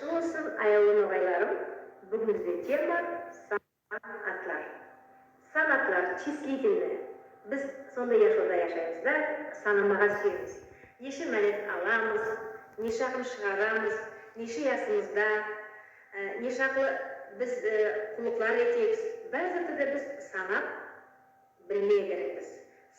Құтты болсын аяулы ноғайларым. Бүгінгі тема санатлар. Санатлар числительные. Біз сондай yaşода yaşаймыз да, санамаға сүйеміз. Неше мәлет аламыз, неше ақыл шығарамыз, неше ясымызда, неше ақыл біз құлықлар етеміз. Бәзірді де біз санап білмей керекпіз.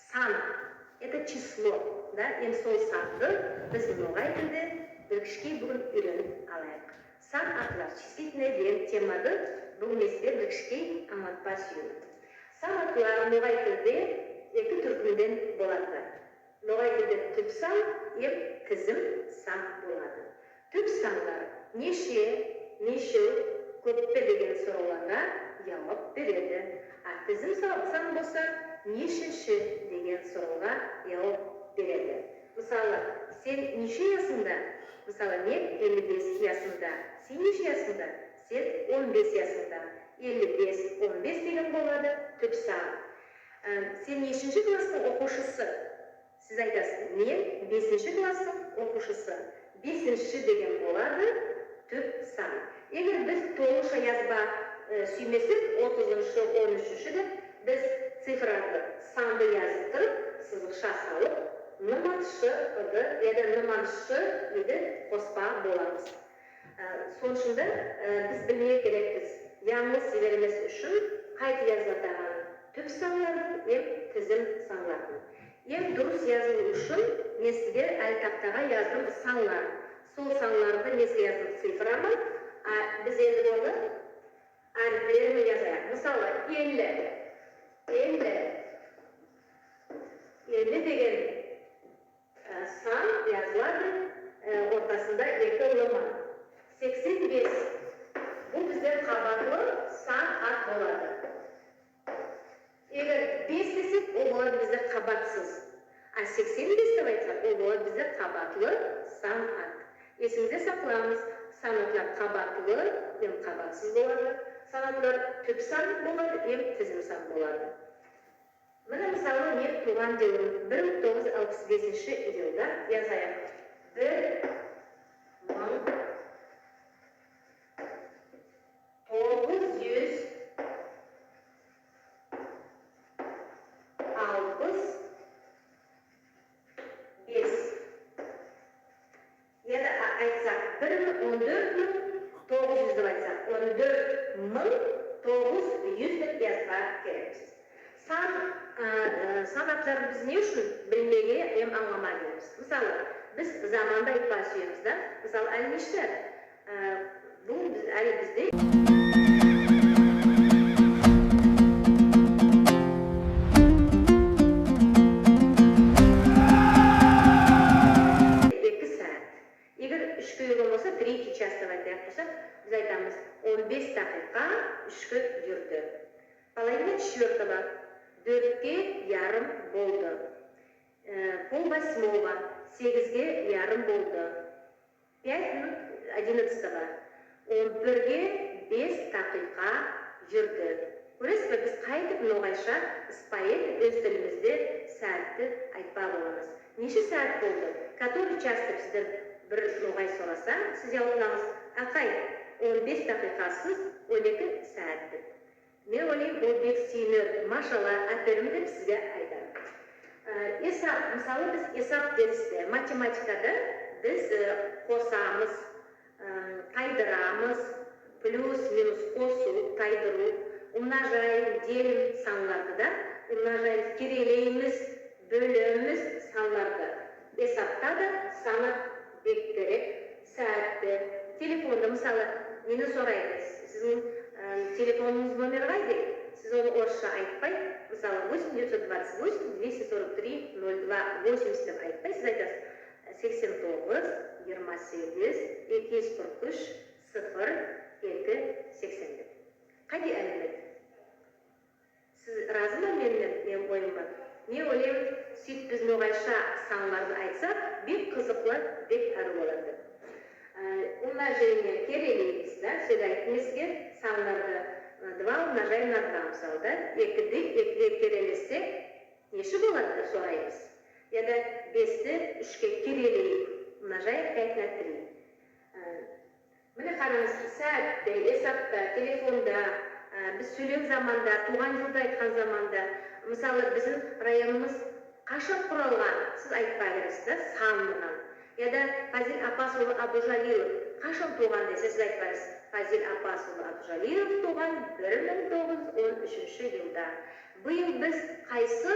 Сан – это число, да? Енді сол санды біз ноғай тілде біркішке бүгін үйреніп алайық. Сан атлар числительные деген темады бүгін есте біркішке аңлатпа сүйеміз. Сан атлар ноғай тілде екі түркінден болады. Ноғай тілде түп сан, тізім сан болады. Түп санлар неше, көппе деген сұрауларға жауап береді. Тізім сан болса, нешінші деген сұрауға жауап береді. Мысалы, сен неше ясында? Мысалы, мен 55 ясында. Сен неше ясында? Сен 15 ясында. 55-15 деген болады түп сан. Сен нешінші кластың оқушысы? Сіз айтасыз, мен 5-ші кластың оқушысы. 5-ші деген болады түп сан. Егер біз тоғызша язба сүймесек, 30-шы, 13-ші деп біз цифрады санды yazып тұрып, сызықша салып, ныманшы үді қоспа боламыз. Соншында біз білмей керекпіз. Яңыз жібермес үшін қайты жазылатаған түп санлардың тізім санлардың. Дұрыс жазылу үшін мен сізге әлі тақтаға яздым санлар. Сол санларды мен сізге яздым цифрама, біз енді оны әріптерін жазайық. Мысалы, 50 деген сан жазылады, ортасында екі лыма. 85 бұл біздер қабатлы сан ат болады. Егер 5 десек, ол болады біздер қабатсыз. 85 деп айтсақ, ол болады біздер қабатлы сан ат. Есіңізде сақламыз, санатлар қабатлы, қабатсыз болады. Санатлар түп сан болады, тізім сан болады. Мына мысалы, мен туған жылым 1965 жылда жазайық. 1965. Ya da айтсақ, 14.900 деп айтсақ, 14.900 деп жазға керекпіз. Санатларды біз не үшін білмеге аңламай келеміз. Мысалы, біз заманда айтпа сүйеміз да. Мысалы, әлмештер, бұл әлі бізде біз айтамыз 15 дақиқа 3-ке жүрді. Половина четвертого 4-ке ярым болды. Пол-8-го 8-ге ярым болды. 5-11-го 11-ге 5 дақиқа жүрді. Көресіз бе, біз қайтып ноғайша іспайет өз тілімізде сәтті айтпа боламыз. Неше сәт болды? Который час деп сіздер бір ноғай сұраса, сіз жауаптаңыз, ақай 15 дақиқасыз 12 сәтті. Мен ойлаймын, ол бек сүйінер, машала, әперім деп сізге айтамын. Мысалы, біз есап дәрісте, математикада біз қосамыз, тайдырамыз, плюс, минус, қосу, тайдыру, умножайым, делім санларды да, умножайым, керелейміз, бөліміз санларды. Есапта да санат бек керек, сәтті. Телефонда, мысалы, мені сұрайды, сіздің телефоныңыз номер қайда? Сіз оны орысша айтпай, мысалы, 8-928-243-02-80 деп айтпай, сіз айтасыз 89-243-0-2-80 деп. Қайда әлемет? Сіз разы ма мен ойым бар? Мен ойлаймын, сөйтіп біз ноғайша санларды айтсақ, бек қызықлы, бек әрі болады. Умножение керелейміз, да, сөйді айтымызге санларды 2 умножаем на 2, мысалы, да, 2-ді керелесек, неші болады деп сұраймыз. Я да 5-ді 3-ке керелейіп, умножаем 5 на 3. Міне қараңыз, сәтте, есапта, телефонда, біз сөйлеу заманда, туған жылды айтқан заманда, мысалы біздің районымыз қашан құралған, сіз айтпай бересіз да, санынан. Яда Фазил Апасұлы Абдужалилов қашан туған десе, сіз айтпайсыз. Фазил Апасұлы Абдужалилов туған 1913 жылда. Биыл біз қайсы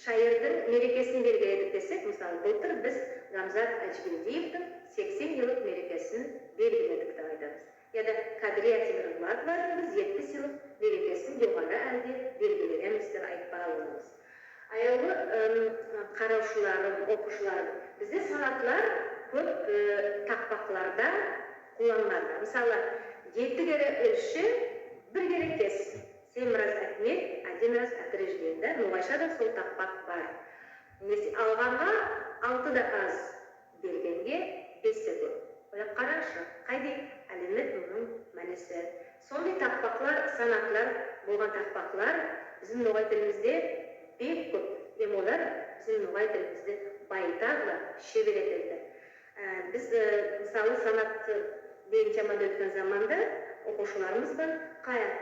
шайырдың мерекесін белгіледік десек, мысалы, былтыр біз Гамзат Әжбендиевтің 80 жылдық мерекесін белгіледік деп айтамыз. Яда Кадрия Темірбаеваның біз 70 жылдық мерекесін жоғары әлде белгілереміз деп айтпағымыз. Аяулы қараушыларым, оқушыларым, бізде санатлар көп тақпақларда қолданылады. Мысалы, 7 кere өлші, 1 kere кес. 7 раз отметь, 1 раз отрежден. Ноғайша да сол тақпақ бар. Алғанға 6 да аз, бергенге 5 те көп. Олап қарашы, қайдек әлемет мұның мәнесі. Сондай тақпақлар, санатлар, болған тақпақлар біздің ноғай тілімізде бек көп. Олар біздің ноғай тілімізде байтағла шебер етілді. Біз, мысалы, санат бейінчамада өткен заманда оқушыларымыз бар,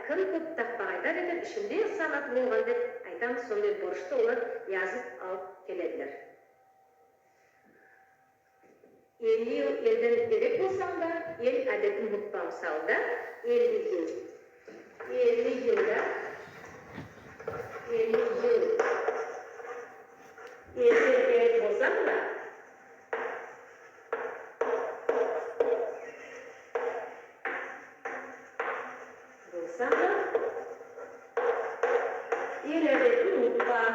кім көп тақпақ айтар еді, ішінде санат болған деп айтамыз, сондай борышты олар yazып алып келеділер. 50 yıl elden gerek olsam da, el adetini unutmamsal da, 50 yıl. 50 yılda, 50 yıl. Elden gerek olsam da, el adetini unutmam.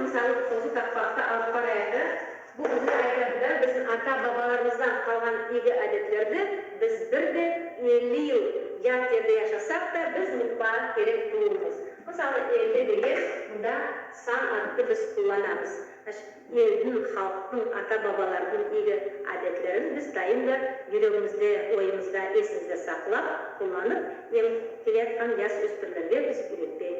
Мысалы, сосы тақпақта алып барайды. Бұл біздің айтатында біздің ата-бабаларымыздан қалған игі әдеттерді біз бірде 50 yıl жат жерде яшасақ та біз ұмытпау керек тұғымыз. Мысалы, 50 деген мұнда сан атты біз қолданамыз. Елдің, халықтың, ата-бабалардың игі әдеттерін біз дайында жүрегімізде, ойымызда, есімізде сақлап, қолданып, келе жатқан жас өспірлерге біз үйретпей